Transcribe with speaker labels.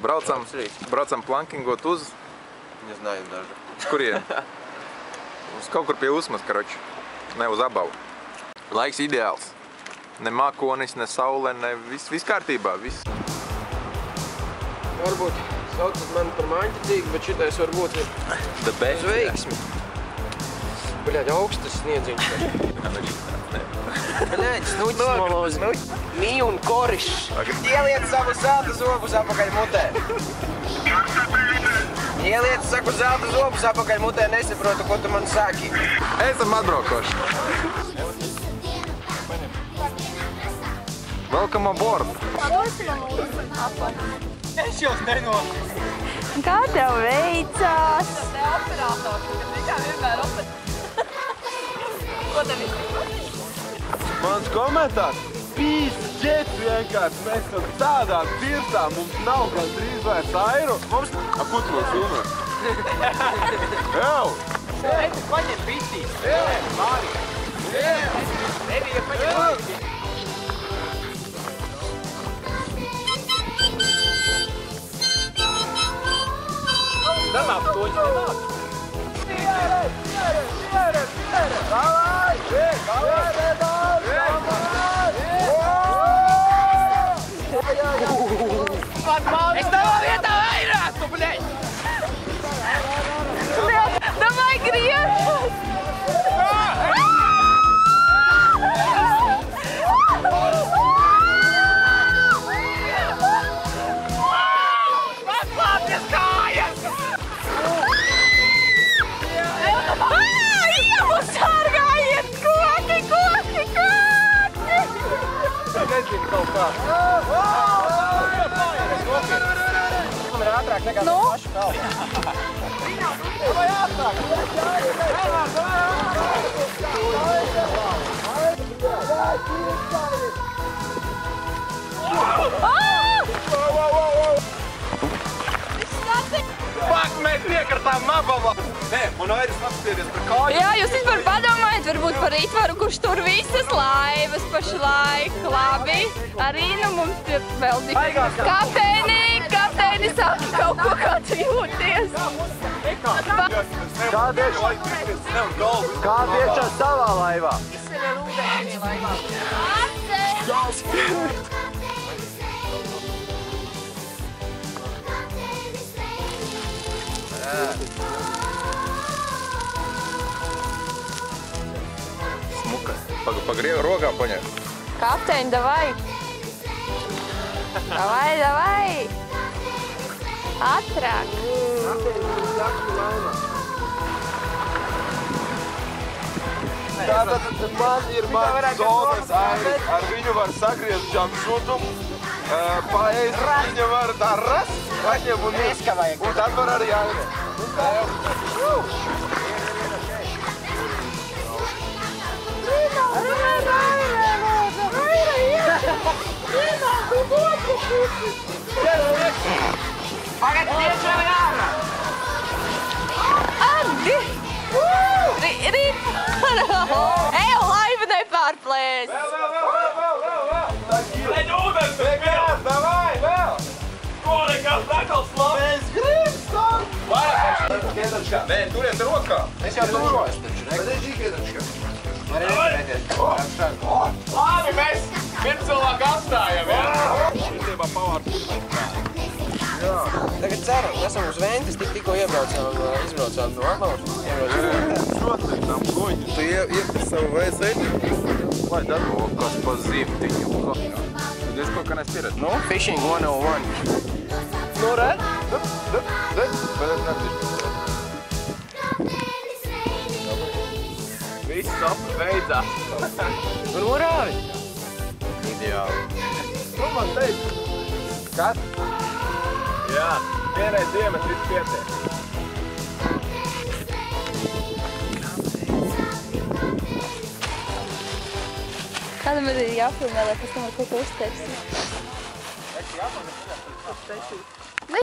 Speaker 1: Braucam plankingot uz...
Speaker 2: Не знаю даже.
Speaker 1: Uz kurien? Uz kaut kur pie Usmas, karoči. Ne uz Abavu. Laiks ideāls. Ne mākonis, ne saule, ne viss kārtībā. Viss.
Speaker 2: Varbūt saucat mani par māņķicīgu, bet šitais varbūt ir uz veiksmi. Bļaļ, augstas sniedziņš. Bļaļ, snuķis malozi. Mī un korišs. Ieliec savu zelta zobus apakaļ mutē. Ieliec saku zelta zobus apakaļ mutē, nesaprotu, ko tu man saki.
Speaker 1: Esam atbraukoši. Welcome aboard.
Speaker 3: Es jūs nenotu.
Speaker 4: Kā tev veicās?
Speaker 3: Te operators, ka tikai vienmēr Ko tev ir?
Speaker 5: Mans komentārs? Pīsģets vienkārši. Mēs esam tādā pirsā, mums nav gandrīz vairs airu. Mums... A, ko tu man filmē? Jau!
Speaker 3: Paņem bitīs. Māri. Nebija paņem bitīs. Danā, toņi nenāk.
Speaker 5: Davai!
Speaker 3: Es tavā vietā vairātu, bļeļ!
Speaker 4: Davai, griez!
Speaker 3: Paklāpjas kājas!
Speaker 4: Sargājiet! Koki!
Speaker 2: Nezinu kaut kā. Man ir ātrāk nekā no pašu kalnu. Vai ātrāk?
Speaker 5: Pak, mēs iekartām nabavā! Nē, un airis apspieties par kāju.
Speaker 4: Jā, jūs vispār padomājiet varbūt par Itvaru, kurš tur visas laivas pašlaik. Labi, arī nu mums ir vēl divi. Kapteini, saki kaut ko, kā tu jūties.
Speaker 5: Kāda iekšā savā laivā?
Speaker 1: Smuka. Pagrievi rokā paņem.
Speaker 4: Kapteini, davai! Davai! Ātrāk!
Speaker 5: Tātad man ir mans zonas airis. Ar viņu var sagriezt jumpsutu, paēst, viņa var darras, paņem un tad var arī airis.
Speaker 3: Pagad, tieši vēl ārā!
Speaker 4: Agi! Rīt! Eju, laiva nepārplēs!
Speaker 5: Leņ ūdens! Beigās, davai, vēl! Ko nekās nakals labi? Mēs gribstam!
Speaker 1: Nē, turiet rokā.
Speaker 2: Es jau turvos taču, ne?
Speaker 5: Labi, mēs vienu cilvēku atstājam, jā? Šitībā pavāru
Speaker 2: Tagad ceram, esam uz Ventas, tikko izbraucām no Abavas.
Speaker 5: Šotrītām goņi.
Speaker 1: Tu iepis savu vēsēļu? Lai tad? O, kas pa zimtiņu. Tu diez kaut kā nespierat?
Speaker 2: Nu, Fishing 101.
Speaker 1: Nu, redz? Bet es neapzišu.
Speaker 5: Viss sapni beidzās.
Speaker 2: Un urāvi!
Speaker 1: Ideāli.
Speaker 5: Nu, man teica.
Speaker 1: Kas?
Speaker 5: Jā, vienreiz diemas viss pietiek.
Speaker 4: Kādam ir jāfilmē, lai pēc tam ar kaut ko uztaisīt?
Speaker 2: Es jāpamēr.